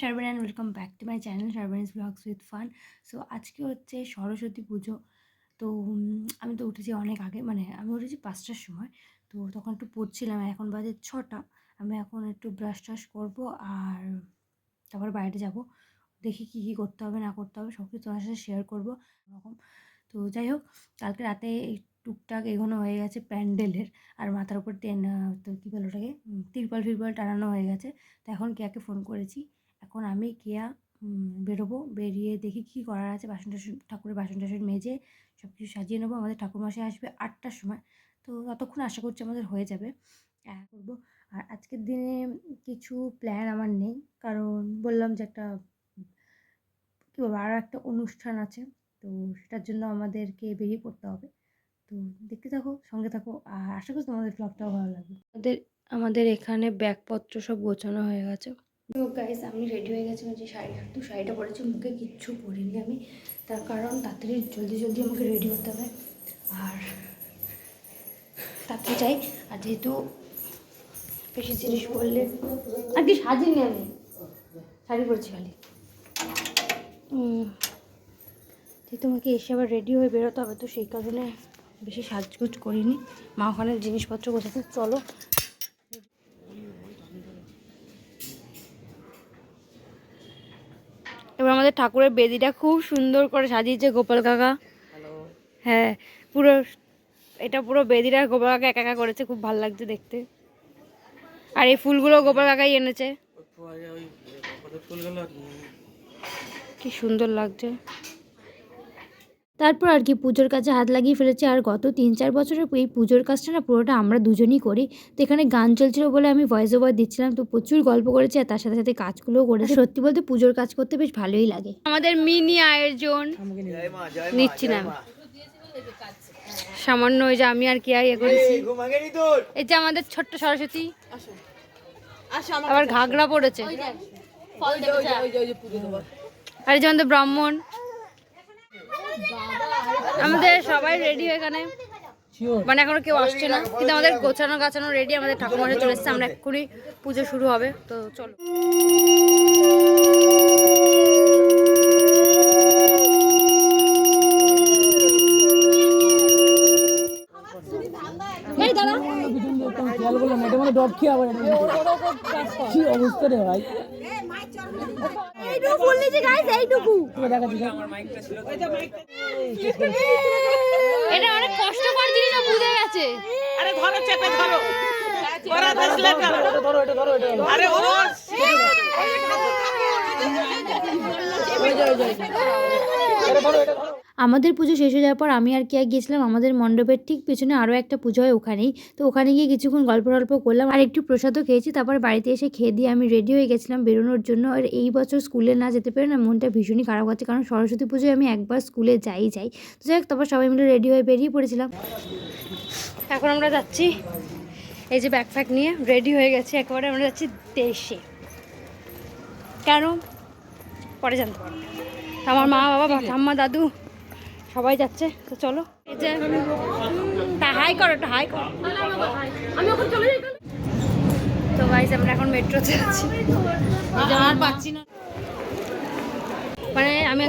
শারবান and welcome back to my channel Sharbani's vlogs with fun. So আজকে হচ্ছে সরস্বতী পুজো। তো আমি তো উঠেছি অনেক আগে, মানে আমি উঠেছি 5টার সময়। তো তখন একটু পড়ছিলাম, এখন বাজে 6টা। আমি এখন একটু ব্রাশ ট্রাশ করবো আর তারপর বাইরে যাব, দেখি কী কী করতে হবে না করতে হবে সব কিছু তোমার সাথে শেয়ার করবো এরকম। তো যাই হোক, কালকে রাতে এই টুকটাক এগোনো হয়ে গেছে প্যান্ডেলের, আর মাথার উপর তো কী বলে ওটাকে তিরপল ফিরপল টানানো হয়ে গেছে। তো এখন কেয়াকে ফোন করেছি, এখন আমি কেয়া বেরোবো, বেরিয়ে দেখি কী করার আছে, বাসন টাসন ঠাকুরের বাসন টাসন মেজে সব কিছু সাজিয়ে নেবো। আমাদের ঠাকুরমশাই আসবে 8টার সময়, তো ততক্ষণ আশা করছি আমাদের হয়ে যাবে করবো। আর আজকের দিনে কিছু প্ল্যান আমার নেই, কারণ বললাম যে একটা কী বলবো আরও একটা অনুষ্ঠান আছে, তো সেটার জন্য আমাদেরকে বেরিয়ে পড়তে হবে। তো দেখতে থাকো, সঙ্গে থাকো, আর আশা করি তোমাদের ব্লগটাও ভালো লাগবে। আমাদের এখানে ব্যাগপত্র সব গোছানো হয়ে গেছে। তো গাইস, আমি রেডি হয়ে গেছি, যে শাড়িটা পরেছি, মুখে কিচ্ছু পরিনি আমি, তার কারণ তাড়াতাড়ি জলদি আমাকে রেডি হতে হবে আর তাড়াতাড়ি চাই। আর যেহেতু বেশি জিনিস পরলে আর কি সাজিনি, আমি শাড়ি পরেছি খালি, যেহেতু আমাকে এসে আবার রেডি হয়ে বেরোতে হবে, তো সেই কারণে বেশি সাজগুজ করিনি। মা ওখানে জিনিসপত্র গোছাতে, চলো। এবার আমাদের ঠাকুরের বেদিটা খুব সুন্দর করে সাজিয়েছে গোপাল কাকা। হ্যাঁ, পুরো এটা পুরো বেদিটা গোপাল কাকা একা একা করেছে, খুব ভালো লাগছে দেখতে। আর এই ফুলগুলো গোপাল কাকাই এনেছে, কি সুন্দর লাগছে। তারপর আর কি পুজোর কাছে হাত লাগিয়ে ফেলেছি। আর গত 3-4 বছরের এই পুজোর কাজটা না পুরোটা আমরা দুজনই করি। তো এখানে গান চলছিল বলে আমি ভয়েস ওভার দিচ্ছিলাম, তো প্রচুর গল্প করেছি আর তার সাথে সাথে কাজগুলোও করেছি। সত্যি বলতে পুজোর কাজ করতে বেশ ভালোই লাগে। আমাদের মিনি আয়োজন নিচ্ছি না সামান্য, ওই যে আমি আর কি করেছি। এই যে আমাদের ছোট্ট সরস্বতী, আবার ঘাগরা পড়েছে, আর এই যে আমাদের ব্রাহ্মণ। আমাদের সবাই রেডি এখানে, মানে এখনো কেউ আসছে না, কিন্তু আমাদের গোছানো রেডি। আমাদের ঠাকুরমশাই চলে এসেছে, আমরা এক্ষুনি পুজো শুরু হবে, তো চলো। কি অবস্থা রে ভাই, এটা অনেক কষ্টকর জিনিস, বুঝে গেছে। আরে ধরো, চেপে ধরো, ওরা দেখলে ধরো, এটা ধরো, এটা আরে ও আমাদের পুজো শেষ হয়ে যাওয়ার পর আমি আর কেয়া গিয়েছিলাম আমাদের মণ্ডপের ঠিক পেছনে আরও একটা পুজো হয় ওখানেই। তো ওখানে গিয়ে কিছুক্ষণ গল্প করলাম আর একটু প্রসাদও খেয়েছি। তারপর বাড়িতে এসে খেয়ে দিয়ে আমি রেডি হয়ে গেছিলাম বেরোনোর জন্য। আর এই বছর স্কুলে না যেতে পেরে না মনটা ভীষণই খারাপ হচ্ছে, কারণ সরস্বতী পুজোয় আমি একবার স্কুলে যাই। তো যাই হোক, তারপর সবাই মিলে রেডি হয়ে বেরিয়ে পড়েছিলাম। এখন আমরা যাচ্ছি, এই যে ব্যাগ ফ্যাগ নিয়ে রেডি হয়ে গেছি, একেবারে আমরা যাচ্ছি দেশে। কেন পরে জানতে পারবো। আমার মা বাবা ঠাম্মা দাদু সবাই যাচ্ছে, তো চলো। এই যে হাই করো, একটা হাই করো। আমি ওখানে চলে যাই। তো গাইস, আমরা এখন মেট্রোতে যাচ্ছি, আর পাচ্ছি না, মানে আমি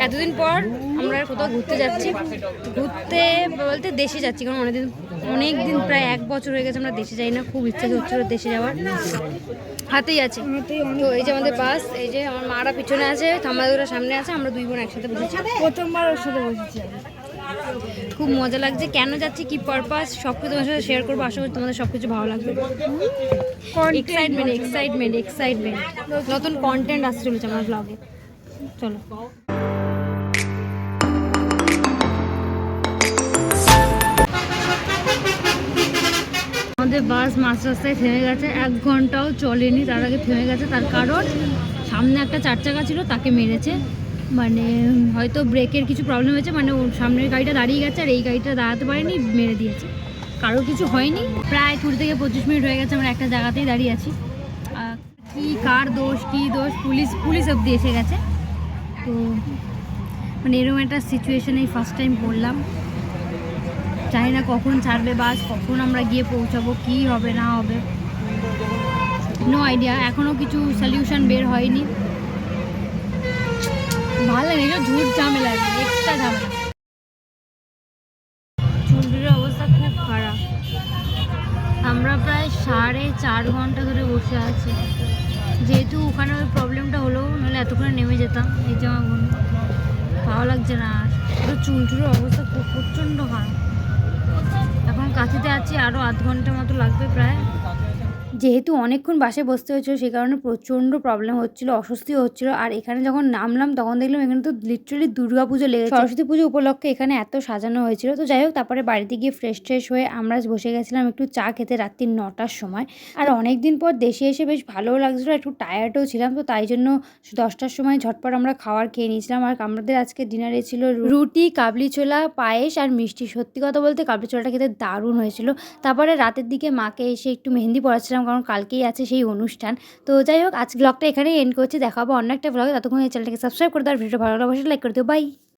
এতদিন পর আমরা কোথাও ঘুরতে যাচ্ছি। ঘুরতে বলতে দেশে যাচ্ছি, কারণ অনেক দিন প্রায় 1 বছর হয়ে গেছে আমরা দেশে যাই না। খুব ইচ্ছা হচ্ছিল দেশে যাওয়ার, হাতেই আছে। তো এই যে আমাদের বাস, এই যে আমার মারা পিছনে আছে, ঠাম্মাদুরা সামনে আছে, আমরা 2 বোন একসাথে বসেছি। প্রথমবার ওর সাথে বসেছি, খুব মজা লাগছে। কেন যাচ্ছি, কি পারপাস, সব কিছু তোমার সাথে শেয়ার করবো। আশা করি তোমাদের সব কিছু ভালো লাগবে। এক্সাইটমেন্ট, নতুন কন্টেন্ট আসতে চলেছে আমার ব্লগে, চলো। আমাদের বাস মাঝ রাস্তায় থেমে গেছে, 1 ঘন্টাও চলেনি, তার আগে থেমে গেছে। তার কারণ সামনে একটা 4 চাকা ছিল, তাকে মেরেছে। মানে হয়তো ব্রেকের কিছু প্রবলেম হয়েছে, মানে ওর সামনের গাড়িটা দাঁড়িয়ে গেছে আর এই গাড়িটা দাঁড়াতে পারেনি, মেরে দিয়েছে। কারোর কিছু হয়নি। প্রায় 20 থেকে 25 মিনিট হয়ে গেছে আমরা একটা জায়গাতেই দাঁড়িয়ে আছি। কি কার দোষ, কি দোষ, পুলিশ অবধি এসে গেছে। তো মানে এরকম একটা সিচুয়েশনে ফার্স্ট টাইম পড়লাম। জানি না কখন ছাড়বে বাস, কখন আমরা গিয়ে পৌঁছাবো, কী হবে না হবে। নো আইডিয়া, এখনও কিছু সলিউশন বের হয়নি। ভালো লাগে, এগুলো ঝুট ঝামেলা, এক্সট্রা ঝামেলা। চুলটির অবস্থা খুব খারাপ। আমরা প্রায় 4.5 ঘন্টা ধরে বসে আছি, যেহেতু ওখানে ওই প্রবলেমটা হলো, নাহলে এতক্ষণে নেমে যেতাম। এই যে আমার ভালো লাগছে না আর, পুরো চুলটুরের অবস্থা খুব প্রচণ্ড খারাপ। এখন কাঁথিতে আছি, আরও আধ ঘন্টা মতো লাগবে প্রায়। যেহেতু অনেকক্ষণ বাসে বসতে হচ্ছিলো, সেই কারণে প্রচণ্ড প্রবলেম হচ্ছিলো, অস্বস্তিও হচ্ছিলো। আর এখানে যখন নামলাম তখন দেখলাম এখানে তো লিটারালি দুর্গা পুজো লেগেছে। সরস্বতী পুজো উপলক্ষে এখানে এত সাজানো হয়েছিল। তো যাই হোক, তারপরে বাড়িতে গিয়ে ফ্রেশ হয়ে আমরা বসে গেছিলাম একটু চা খেতে রাত্রি 9টার সময়। আর অনেক দিন পর দেশে এসে বেশ ভালোও লাগছিলো, একটু টায়ার্ডও ছিলাম। তো তাই জন্য 10টার সময় ঝটপট আমরা খাবার খেয়ে নিয়েছিলাম। আর আমাদের আজকে ডিনারে ছিল রুটি, কাবলি ছোলা, পায়েস আর মিষ্টি। সত্যি কথা বলতে কাবলি ছোলাটা খেতে দারুণ হয়েছিল। তারপরে রাতের দিকে মাকে এসে একটু মেহেন্দি পড়াচ্ছিলাম, কারণ কালকেই আছে সেই অনুষ্ঠান। তো যাই হোক, আজ ব্লগটা এখানেই এন্ড করছি। দেখা হবে অন্য একটা ব্লগে। ততক্ষণ এই চ্যানেলটাকে সাবস্ক্রাইব করে দাও, ভিডিওটা ভালো লাগলে অবশ্যই লাইক করে দিও। বাই।